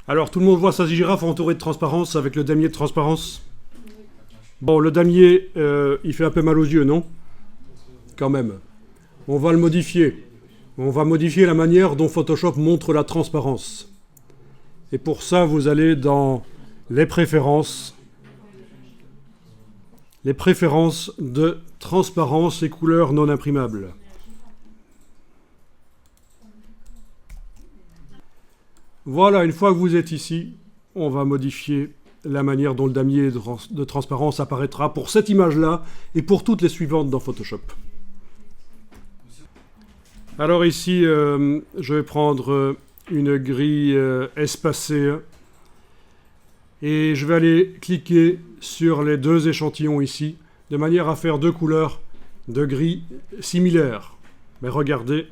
Alors, tout le monde voit sa girafe entourée de transparence avec le damier de transparence. Bon, le damier, il fait un peu mal aux yeux, non? Quand même. On va le modifier. On va modifier la manière dont Photoshop montre la transparence. Et pour ça, vous allez dans les préférences de transparence et couleurs non imprimables. Voilà, une fois que vous êtes ici, on va modifier la manière dont le damier de transparence apparaîtra pour cette image-là et pour toutes les suivantes dans Photoshop. Alors ici, je vais prendre une grille espacée et je vais aller cliquer sur les deux échantillons ici, de manière à faire deux couleurs de gris similaires. Mais regardez,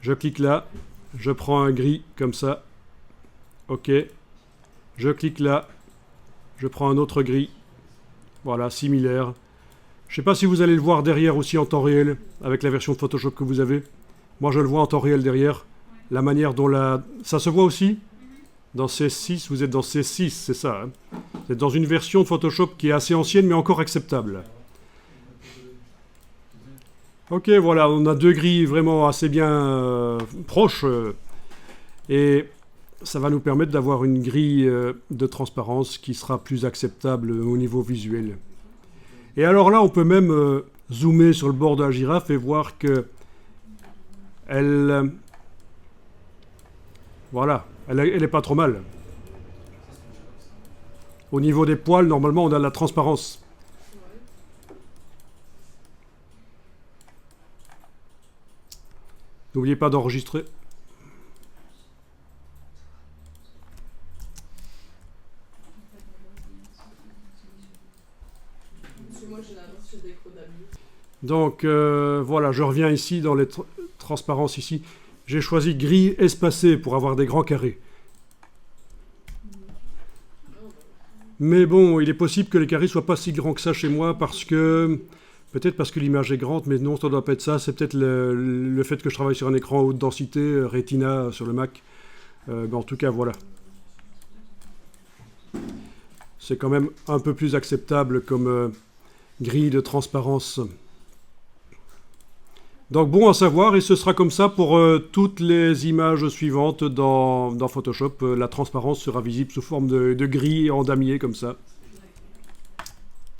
je clique là, je prends un gris comme ça, ok, je clique là, je prends un autre gris, voilà, similaire. Je ne sais pas si vous allez le voir derrière aussi en temps réel, avec la version de Photoshop que vous avez. Moi je le vois en temps réel derrière, la manière dont la... Ça se voit aussi ? Dans CS6, vous êtes dans CS6, c'est ça. Hein, vous êtes dans une version de Photoshop qui est assez ancienne, mais encore acceptable. Ok, voilà, on a deux grilles vraiment assez bien proches. Et ça va nous permettre d'avoir une grille de transparence qui sera plus acceptable au niveau visuel. Et alors là, on peut même zoomer sur le bord de la girafe et voir que elle... voilà, elle est pas trop mal. Au niveau des poils, normalement, on a de la transparence. N'oubliez pas d'enregistrer. Donc voilà, je reviens ici dans les transparences ici. J'ai choisi gris espacé pour avoir des grands carrés. Mais bon, il est possible que les carrés soient pas si grands que ça chez moi parce que... Peut-être parce que l'image est grande, mais non, ça doit pas être ça. C'est peut-être le fait que je travaille sur un écran haute densité, Retina sur le Mac. Mais en tout cas, voilà. C'est quand même un peu plus acceptable comme grille de transparence. Donc bon à savoir, et ce sera comme ça pour toutes les images suivantes dans Photoshop. La transparence sera visible sous forme de grille en damier comme ça.